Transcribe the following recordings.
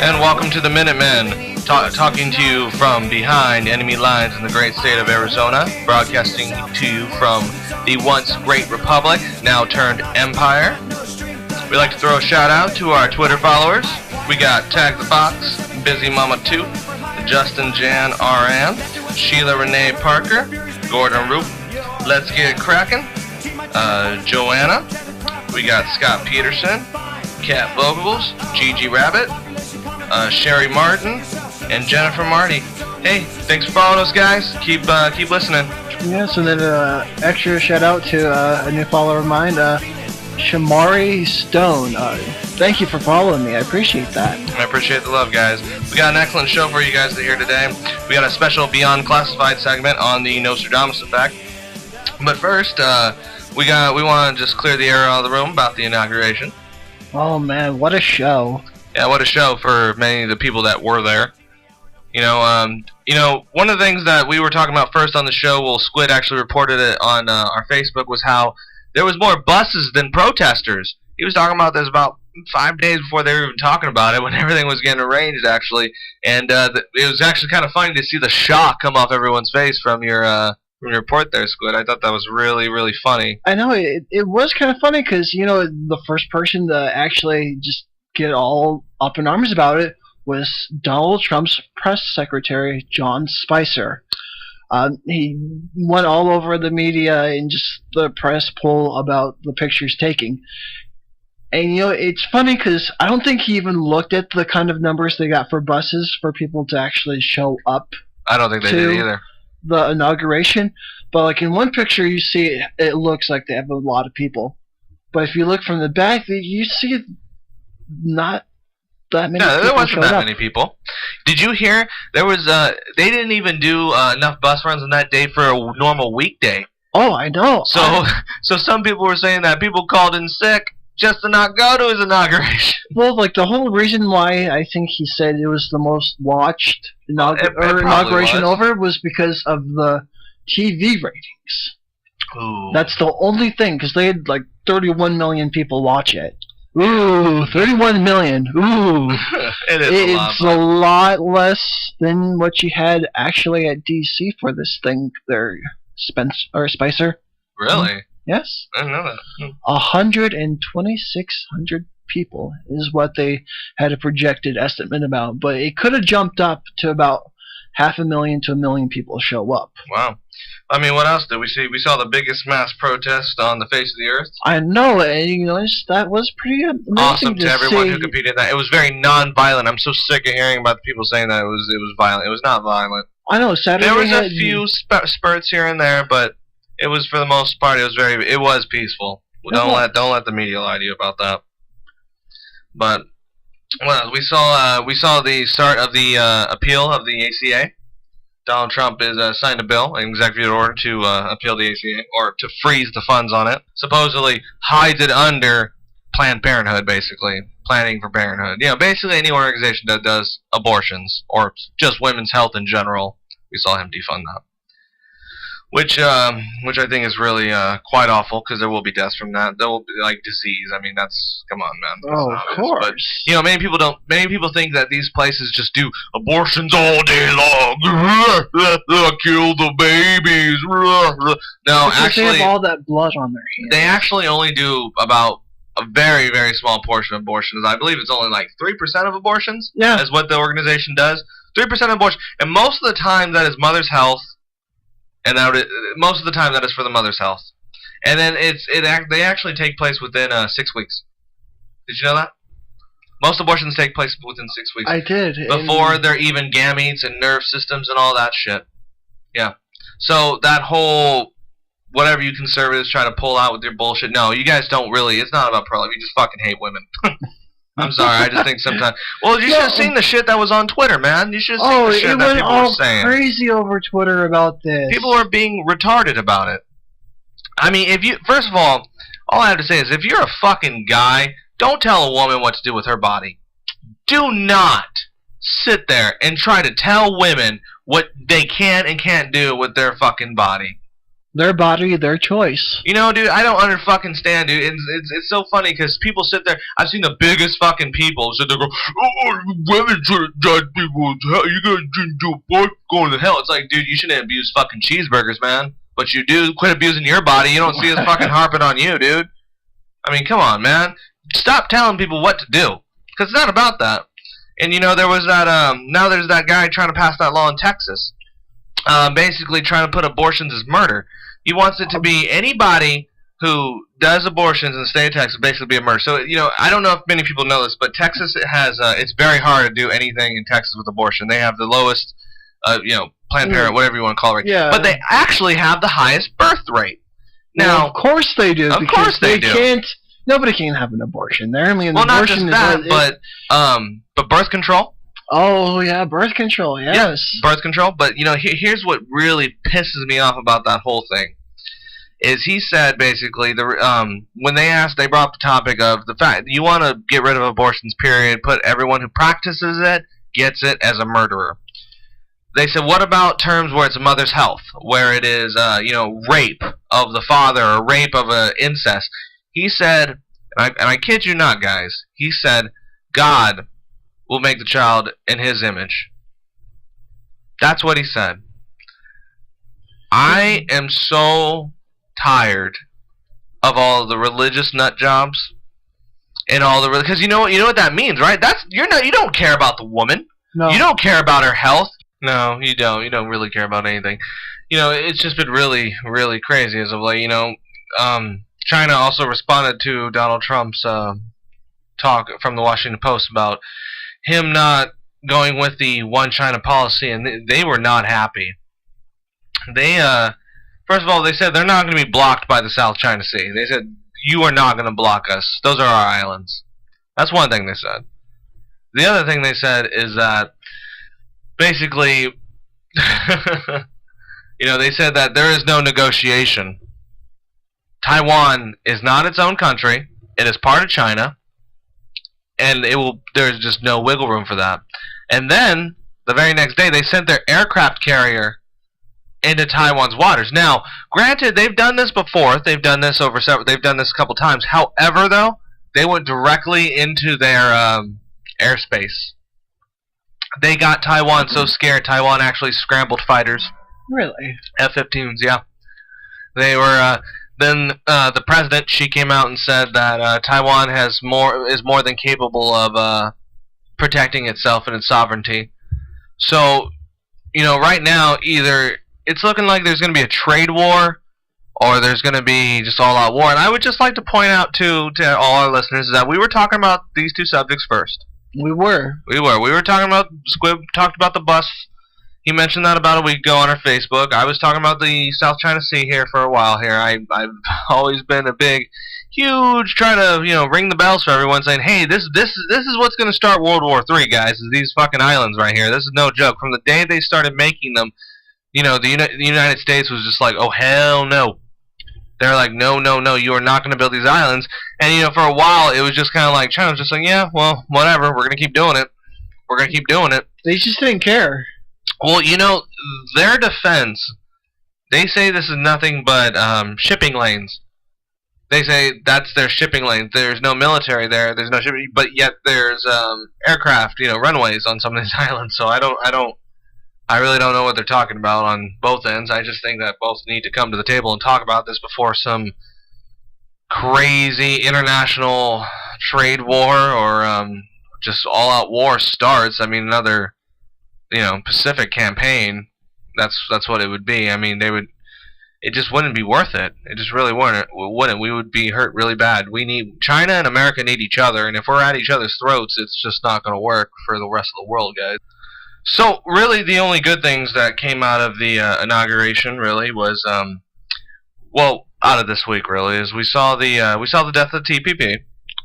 And welcome to the Minutemen, talking to you from behind enemy lines in the great state of Arizona, broadcasting to you from the once great republic, now turned empire. We'd like to throw a shout out to our Twitter followers. We got Tag the Fox, Busy Mama Toot, Justin Jan RN, Sheila Renee Parker, Gordon Roop, Let's Get It Crackin', Joanna. We got Scott Peterson, Cat Vocals, Gigi Rabbit, Sherry Martin, and Jennifer Marty. Hey, thanks for following us, guys. Keep listening. Yes, and then extra shout out to a new follower of mine, Shamari Stone. Thank you for following me. I appreciate that. I appreciate the love, guys. We got an excellent show for you guys to hear today. We got a special Beyond Classified segment on the Nostradamus effect. But first, we want to just clear the air out of the room about the inauguration. Oh man, what a show! Yeah, what a show for many of the people that were there. You know, one of the things that we were talking about first on the show, well, Squid actually reported it on our Facebook, was how there was more buses than protesters. He was talking about this about 5 days before they were even talking about it, when everything was getting arranged, actually. And it was actually kind of funny to see the shock come off everyone's face from your report there, Squid. I thought that was really, really funny. I know, it was kind of funny because, you know, the first person to actually just get all up in arms about it was Donald Trump's press secretary, John Spicer. He went all over the media and just the press poll about the pictures taking. And, you know, it's funny because I don't think he even looked at the kind of numbers they got for buses for people to actually show up. I don't think they did either. The inauguration. But, like, in one picture you see it looks like they have a lot of people. But if you look from the back, you see not that many people. No, there wasn't that up. many people. Did you hear there was they didn't even do enough bus runs on that day for a normal weekday. Oh, I know. So some people were saying that people called in sick just to not go to his inauguration. Well, like, the whole reason why I think he said it was the most watched inauguration over was because of the TV ratings. Ooh. That's the only thing, because they had like 31 million people watch it. Ooh, 31 million. Ooh. It's a lot less than what you had actually at DC for this thing there, Spicer. Really? Yes. I didn't know that. 2,600 people is what they had a projected estimate about, but it could have jumped up to about 500,000 to 1 million people show up. Wow. I mean, what else did we see? We saw the biggest mass protest on the face of the earth. I know, and you know, that was pretty amazing. Awesome to everyone who competed in that. It was very non-violent. I'm so sick of hearing about the people saying that it was violent. It was not violent. I know. Saturday there was a few spurts here and there, but it was, for the most part, it was peaceful. Don't let the media lie to you about that. But well, we saw the start of the appeal of the ACA. Donald Trump is signed a bill, an executive order to appeal the ACA, or to freeze the funds on it. Supposedly hides it under Planned Parenthood, basically. Planning for Parenthood. You know, basically any organization that does abortions, or just women's health in general. We saw him defund that. Which I think is really quite awful, because there will be deaths from that. There will be, like, disease. I mean, come on, man. Oh, of course. But, you know, many people think that these places just do abortions all day long. Kill the babies. No, actually, they have all that blood on their hands. They actually only do about a very, very small portion of abortions. I believe it's only like 3% of abortions. Yeah. Is what the organization does. 3% of abortion, and most of the time that is mother's health. And most of the time, that is for the mother's health. And then they actually take place within 6 weeks. Did you know that? Most abortions take place within 6 weeks. I did. Before they're even gametes and nerve systems and all that shit. Yeah. So that whole, whatever you conservatives try to pull out with your bullshit, no, you guys don't really, it's not about pro-life. You just fucking hate women. I'm sorry, I just think sometimes. Well, you should have seen the shit that was on Twitter, man. You should have seen the shit that people were saying. It went all crazy over Twitter about this. People are being retarded about it. I mean, first of all I have to say is, if you're a fucking guy, don't tell a woman what to do with her body. Do not sit there and try to tell women what they can and can't do with their fucking body. Their body, their choice. You know, dude, I don't fucking stand, dude. It's so funny because people sit there. I've seen the biggest fucking people sit there go, "Oh, women shouldn't judge people. You guys shouldn't do both going to hell." It's like, dude, you shouldn't abuse fucking cheeseburgers, man. But you do. Quit abusing your body. You don't see us fucking harping on you, dude. I mean, come on, man. Stop telling people what to do, because it's not about that. And you know, there was that. Now there's that guy trying to pass that law in Texas, basically trying to put abortions as murder. He wants it to be anybody who does abortions in the state of Texas basically be a murder. So, you know, I don't know if many people know this, but Texas has, it's very hard to do anything in Texas with abortion. They have the lowest, you know, Planned Parenthood, whatever you want to call it, rate. Yeah. But they actually have the highest birth rate. Now, Now, of course they do. Of course they do. Can't. Nobody can have an abortion. They're only an well, not abortion just that, but birth control. Oh yeah, birth control. Yes. Yeah, birth control. But you know, here's what really pisses me off about that whole thing. Is he said basically when they brought up the topic of the fact you want to get rid of abortions, period, put everyone who practices it gets it as a murderer. They said, what about terms where it's a mother's health, where it is you know, rape of the father or rape of incest? He said, and I kid you not, guys, he said God will make the child in His image. That's what he said. I am so tired of all the religious nut jobs and all the because you know what that means, right? You don't care about the woman. No. You don't care about her health. No, you don't. You don't really care about anything. You know, it's just been really, really crazy as of late. You know, China also responded to Donald Trump's talk from the Washington Post about him not going with the one China policy, and they were not happy. They first of all, they said they're not going to be blocked by the South China Sea. They said, you are not going to block us. Those are our islands. That's one thing they said. The other thing they said is that basically, you know, they said that there is no negotiation. Taiwan is not its own country. It is part of China. And there's just no wiggle room for that. And then, the very next day, they sent their aircraft carrier into Taiwan's waters. Now, granted, they've done this before. They've done this they've done this a couple times. However, though, they went directly into their airspace. They got Taiwan so scared, Taiwan actually scrambled fighters. Really? F-15s, yeah. They were. Then the president, she came out and said that Taiwan is more than capable of protecting itself and its sovereignty. So, you know, right now, either it's looking like there's going to be a trade war, or there's going to be just all-out war. And I would just like to point out to all our listeners that we were talking about these two subjects first. We were. We were talking about Squib talked about the bus. He mentioned that about a week ago on our Facebook. I was talking about the South China Sea here for a while here. I've always been a big, huge trying to, you know, ring the bells for everyone saying, hey, this is what's going to start World War III, guys, is these fucking islands right here. This is no joke. From the day they started making them, you know, the United States was just like, oh, hell no. They're like, no, you are not going to build these islands. And, you know, for a while, it was just kind of like, China was just like, yeah, well, whatever. We're going to keep doing it. We're going to keep doing it. They just didn't care. Well, you know, their defense, they say this is nothing but shipping lanes. They say that's their shipping lanes. There's no military there. There's no shipping, but yet there's aircraft, you know, runways on some of these islands. So I really don't know what they're talking about on both ends. I just think that both need to come to the table and talk about this before some crazy international trade war or just all-out war starts. I mean, another, you know, Pacific campaign. That's what it would be. I mean, it just wouldn't be worth it. It just really wouldn't. We would be hurt really bad. China and America need each other, and if we're at each other's throats, it's just not going to work for the rest of the world, guys. So really, the only good things that came out of the inauguration really was, well, out of this week really, is we saw the death of the TPP.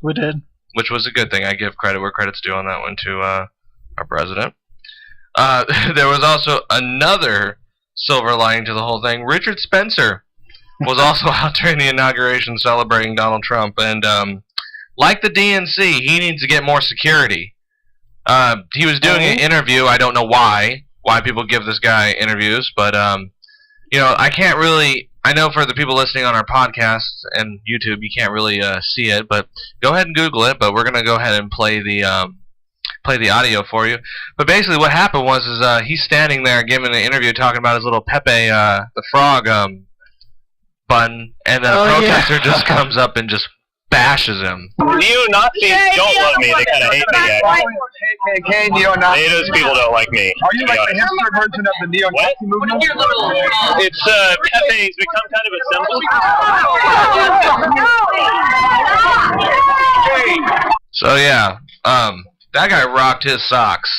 We did, which was a good thing. I give credit where credit's due on that one to our president. There was also another silver lining to the whole thing. Richard Spencer was also out during the inauguration celebrating Donald Trump, and like the DNC, he needs to get more security. He was doing an interview. I don't know why people give this guy interviews, but you know, I can't really I know for the people listening on our podcast and YouTube, you can't really see it, but go ahead and Google it. But we're gonna go ahead and play the audio for you. But basically, what happened was he's standing there giving an interview talking about his little Pepe the Frog button, and then a protester just comes up and just bashes him. Neo-Nazis don't love me, they kind of hate me, guys. KKK, neo-Nazi. Those people don't like me. Are you like the hipster version of the neo-Nazi movement? It's, Pepe's become kind of a symbol. So yeah, that guy rocked his socks.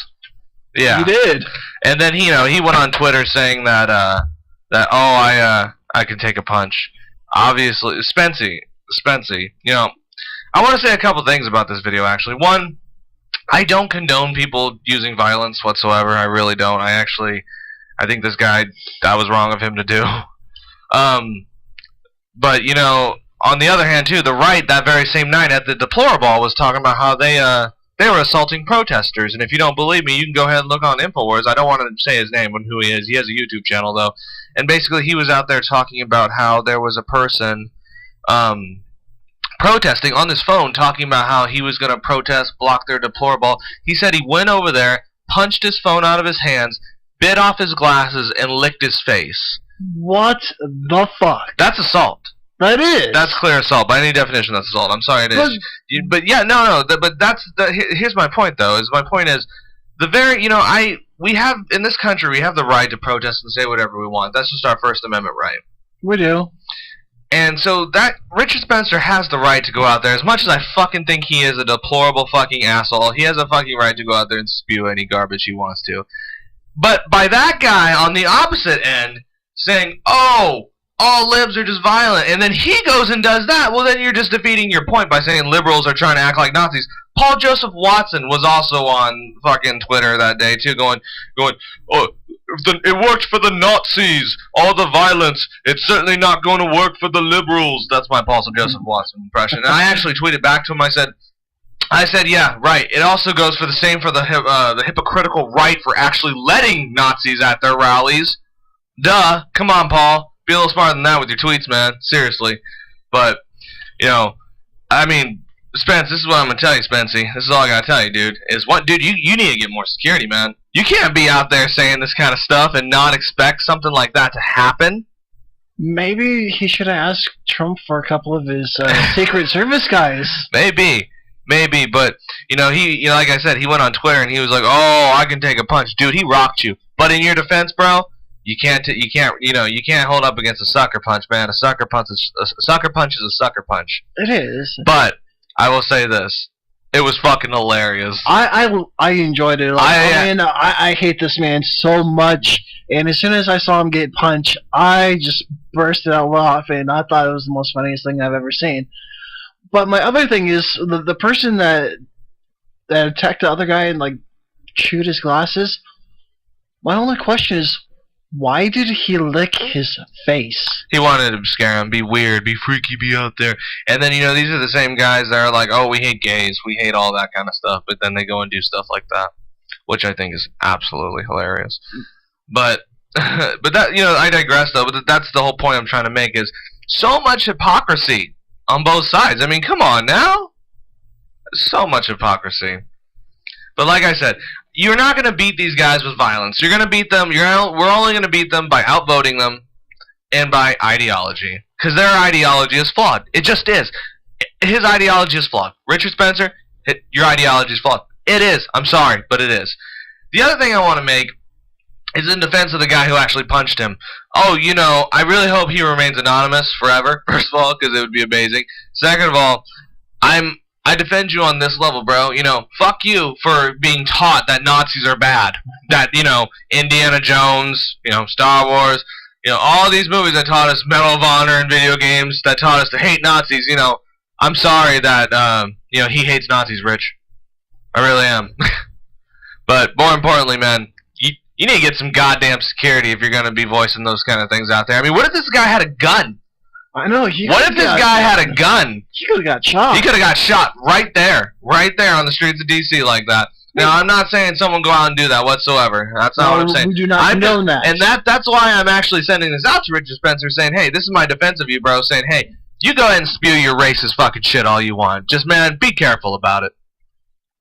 Yeah. He did. And then he went on Twitter saying that I can take a punch. Obviously, Spency, I want to say a couple things about this video, actually. One, I don't condone people using violence whatsoever. I really don't. I think this guy, that was wrong of him to do. But, on the other hand, too, the right, that very same night at the Deplorable, was talking about how they were assaulting protesters. And if you don't believe me, you can go ahead and look on InfoWars. I don't want to say his name and who he is. He has a YouTube channel, though. And basically, he was out there talking about how there was a person protesting on his phone, talking about how he was going to protest, block their Deplorable. He said he went over there, punched his phone out of his hands, bit off his glasses, and licked his face. What the fuck? That's assault. That is. That's clear assault. By any definition, that's assault. I'm sorry, it is. But yeah, no. But here's my point, though. My point is, we have, in this country, we have the right to protest and say whatever we want. That's just our First Amendment right. We do. And so that Richard Spencer has the right to go out there. As much as I fucking think he is a deplorable fucking asshole, he has a fucking right to go out there and spew any garbage he wants to. But by that guy on the opposite end saying, oh, all libs are just violent, and then he goes and does that, well, then you're just defeating your point by saying liberals are trying to act like Nazis. Paul Joseph Watson was also on fucking Twitter that day, too, going, oh, it worked for the Nazis, all the violence, it's certainly not going to work for the liberals. That's my Paul Joseph Watson impression. And I actually tweeted back to him, I said, yeah, right, it also goes for the same for the hypocritical right for actually letting Nazis at their rallies. Duh, come on, Paul. Be a little smarter than that with your tweets, man. Seriously. But, I mean, Spence, this is what I'm going to tell you, Spencey. This is all I got to tell you, dude. Dude, you need to get more security, man. You can't be out there saying this kind of stuff and not expect something like that to happen. Maybe he should have asked Trump for a couple of his Secret Service guys. Maybe, but, he, like I said, he went on Twitter and he was like, oh, I can take a punch. Dude, he rocked you. But in your defense, bro, you can't hold up against a sucker punch, man. A sucker punch is a sucker punch. It is. But I will say this: it was fucking hilarious. I enjoyed it. I hate this man so much, and as soon as I saw him get punched, I just bursted out laughing. And I thought it was the most funniest thing I've ever seen. But my other thing is the person that attacked the other guy and chewed his glasses. My only question is, why did he lick his face? He wanted to scare him, be weird, be freaky, be out there. And then, these are the same guys that are like, oh, we hate gays, we hate all that kind of stuff. But then they go and do stuff like that, which I think is absolutely hilarious. But that, I digress, though. But that's the whole point I'm trying to make is so much hypocrisy on both sides. I mean, come on now. So much hypocrisy. But like I said, you're not going to beat these guys with violence. You're going to beat them. We're only going to beat them by outvoting them and by ideology. Because their ideology is flawed. It just is. His ideology is flawed. Richard Spencer, your ideology is flawed. It is. I'm sorry, but it is. The other thing I want to make is in defense of the guy who actually punched him. Oh, I really hope he remains anonymous forever, first of all, because it would be amazing. Second of all, I defend you on this level, bro. Fuck you for being taught that Nazis are bad. That, Indiana Jones, Star Wars, all these movies that taught us Medal of Honor and video games that taught us to hate Nazis, I'm sorry that, he hates Nazis, Rich. I really am. But more importantly, man, you need to get some goddamn security if you're going to be voicing those kind of things out there. I mean, what if this guy had a gun? I know. What if this guy had a gun? He could have got shot. He could have got shot right there on the streets of D.C. like that. Now, I'm not saying someone go out and do that whatsoever. That's not what I'm saying. We do not condone that. And that's why I'm actually sending this out to Richard Spencer, saying, hey, this is my defense of you, bro, saying, hey, you go ahead and spew your racist fucking shit all you want. Just, man, be careful about it.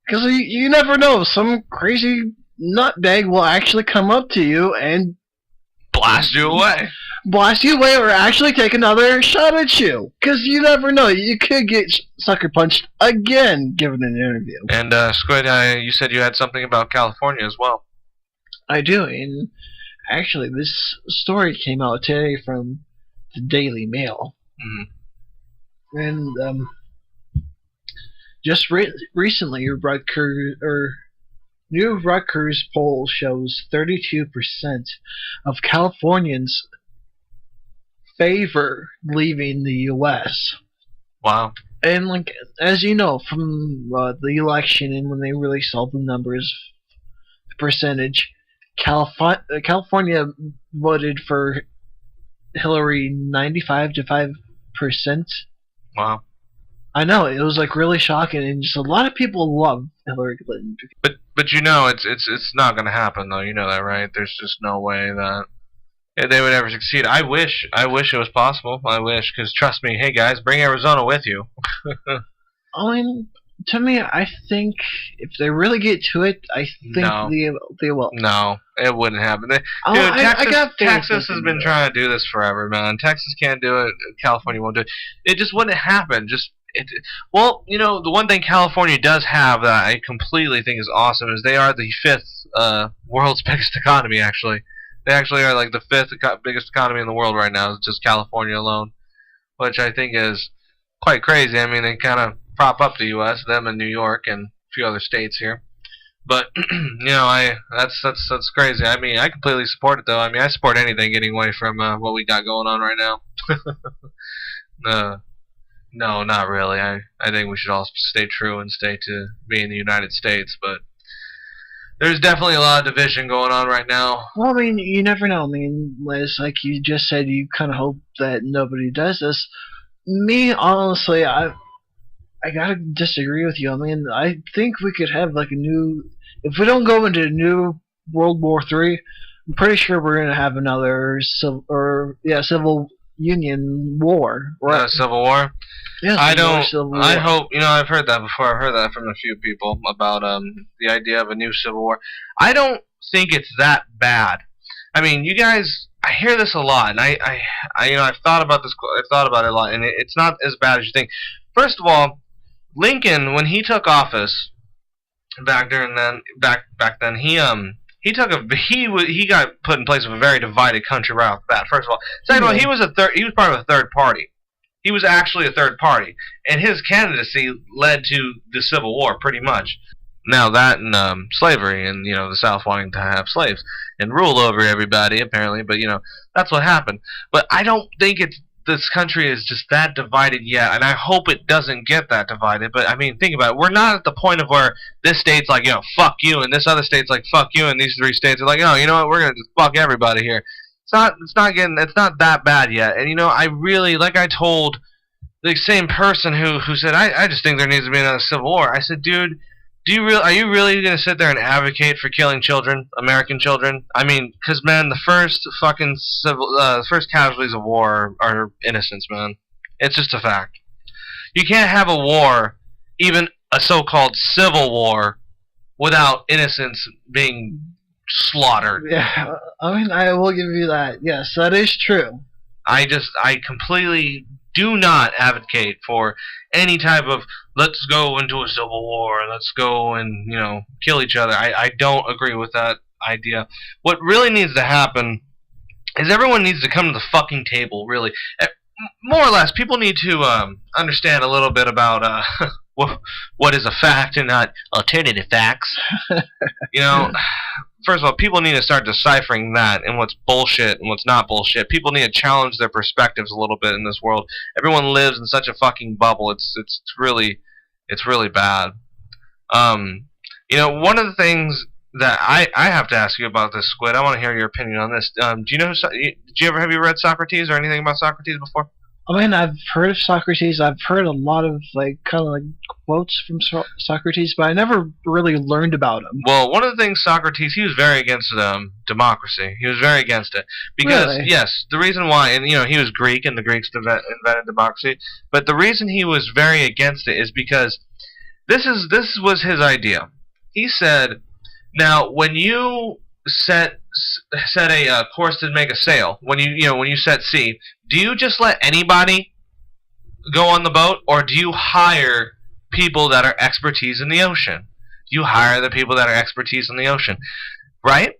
Because you never know. Some crazy nutbag will actually come up to you and blast you away. Blast you away or actually take another shot at you. Because you never know. You could get sucker punched again given an interview. And, Squid, you said you had something about California as well. I do. And actually, this story came out today from the Daily Mail. Mm-hmm. And, just recently, new Rutgers poll shows 32% of Californians favor leaving the U.S. Wow. And like, as you know from the election and when they released all the numbers, the percentage, California voted for Hillary 95 to 5%. Wow. I know, it was like really shocking, and just a lot of people love Hillary Clinton. But you know, it's not going to happen though. You know that, right? There's just no way that they would ever succeed. I wish it was possible. I wish, because trust me, hey guys, bring Arizona with you. I mean, to me, I think if they really get to it, I think they will. No, it wouldn't happen. Dude, Texas has been trying to do this forever, man. Texas can't do it. California won't do it. It just wouldn't happen. Well, you know, the one thing California does have that I completely think is awesome is they are the 5th world's biggest economy, actually. They actually are like the 5th biggest economy in the world right now. It's just California alone, which I think is quite crazy. I mean, they kind of prop up the U.S., them and New York and a few other states here. But, you know, that's crazy. I mean, I completely support it, though. I mean, I support anything getting away from what we got going on right now. No, not really. I think we should all stay true and stay to being the United States, but there's definitely a lot of division going on right now. Well, I mean, you never know. I mean, Liz, like you just said, you kind of hope that nobody does this. Me, honestly, I gotta disagree with you. I mean, I think we could have like a new... If we don't go into a new World War III, I'm pretty sure we're gonna have another civil union war. Right? Civil war? Yes, I hope, you know, I've heard that before. I've heard that from a few people about the idea of a new civil war. I don't think it's that bad. I mean, you guys, I hear this a lot, and I you know, I've thought about this. I've thought about it a lot, and it's not as bad as you think. First of all, Lincoln, when he took office back then, he got put in place of a very divided country right off the bat. First of all, second of all, he was part of a third party. He was actually a third party, and his candidacy led to the Civil War, pretty much. Now that and slavery, and you know the South wanting to have slaves and rule over everybody, apparently. But you know that's what happened. But I don't think this country is just that divided yet, and I hope it doesn't get that divided. But I mean, think about it. We're not at the point of where this state's like, you know, fuck you, and this other state's like, fuck you, and these 3 states are like, oh, you know what, we're gonna just fuck everybody here. It's not that bad yet. And you know, I really, like I told the same person who said, I just think there needs to be another civil war. I said, dude, are you really gonna sit there and advocate for killing children, American children? I mean, because man, the first casualties of war are innocents, man. It's just a fact. You can't have a war, even a so-called civil war, without innocents being slaughtered. Yeah, I mean, I will give you that. Yes, that is true. I completely do not advocate for any type of let's go into a civil war, let's go and, you know, kill each other. I don't agree with that idea. What really needs to happen is everyone needs to come to the fucking table, really. More or less, people need to understand a little bit about what is a fact and not alternative facts. You know, first of all, people need to start deciphering that and what's bullshit and what's not bullshit. People need to challenge their perspectives a little bit in this world. Everyone lives in such a fucking bubble. It's really bad. You know, one of the things that I have to ask you about this, Squid. I want to hear your opinion on this. Do you know? Have you read Socrates or anything about Socrates before? I mean, I've heard of Socrates. I've heard a lot of kind of quotes from Socrates, but I never really learned about him. Well, one of the things Socrates, he was very against democracy. He was very against it because Really? yes, the reason why, and he was Greek, and the Greeks invented democracy. But the reason he was very against it is because this was his idea. He said, now when you set a course to make a sail, when you set sea, do you just let anybody go on the boat, or do you hire people that are expertise in the ocean? You hire the people that are expertise in the ocean, right?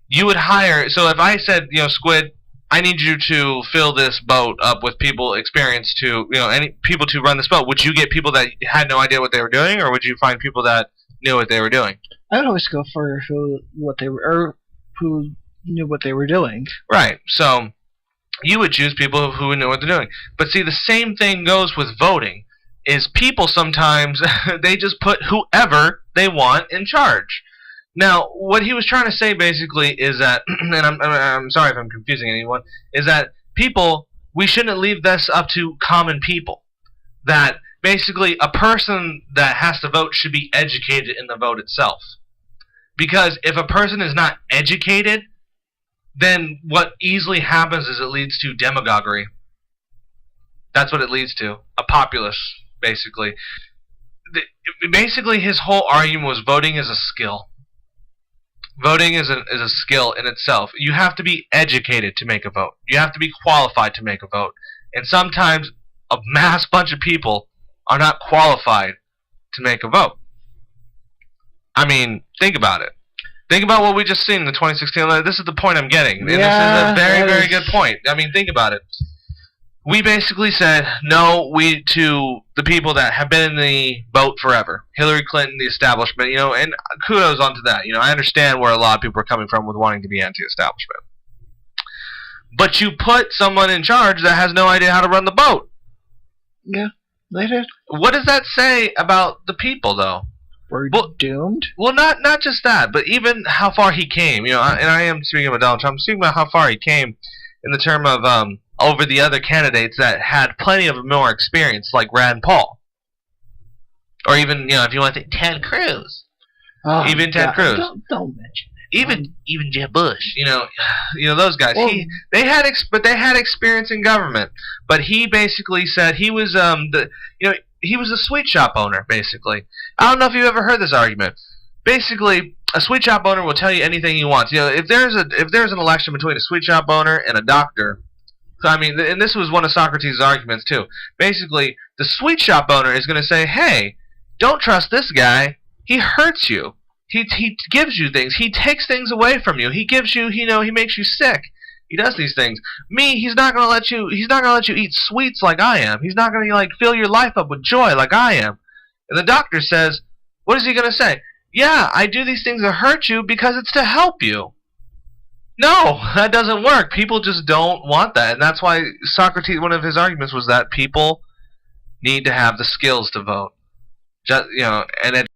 You would hire. So if I said, Squid, I need you to fill this boat up with people experienced to, any people to run this boat, would you get people that had no idea what they were doing, or would you find people that knew what they were doing? I would always go for who knew what they were doing. Right. So you would choose people who knew what they're doing. But see, the same thing goes with voting. Is people sometimes they just put whoever they want in charge. Now, what he was trying to say basically is that, and I'm sorry if I'm confusing anyone, is that we shouldn't leave this up to common people. That basically a person that has to vote should be educated in the vote itself. Because if a person is not educated, then what easily happens is it leads to demagoguery. That's what it leads to. A populace, basically. Basically, his whole argument was voting is a skill. Voting is a skill in itself. You have to be educated to make a vote. You have to be qualified to make a vote. And sometimes a mass bunch of people are not qualified to make a vote. I mean, think about it. Think about what we just seen in the 2016. This is the point I'm getting. And Yeah, this is a very, very good point. I mean, think about it. We basically said no to the people that have been in the boat forever. Hillary Clinton, the establishment, and kudos onto that. I understand where a lot of people are coming from with wanting to be anti-establishment. But you put someone in charge that has no idea how to run the boat. Yeah, they did. What does that say about the people, though? We're doomed? Well, not just that, but even how far he came. And I am speaking about Donald Trump. I'm speaking about how far he came in the term of over the other candidates that had plenty of more experience, like Rand Paul, or even if you want to think Ted Cruz, even Ted Cruz. Don't mention it. Even Jeb Bush. Those guys. Well, they had experience in government, but he basically said he was he was a sweet shop owner, basically. I don't know if you've ever heard this argument. Basically, a sweet shop owner will tell you anything he wants. If there's an election between a sweet shop owner and a doctor, so I mean, and this was one of Socrates' arguments too. Basically, the sweet shop owner is going to say, "Hey, don't trust this guy. He hurts you. He gives you things. He takes things away from you. He gives you, he makes you sick. He does these things. Me, he's not gonna let you eat sweets like I am. He's not gonna fill your life up with joy like I am." And the doctor says, what is he gonna say? Yeah, I do these things that hurt you because it's to help you. No, that doesn't work. People just don't want that, and that's why Socrates, one of his arguments was that people need to have the skills to vote. Just and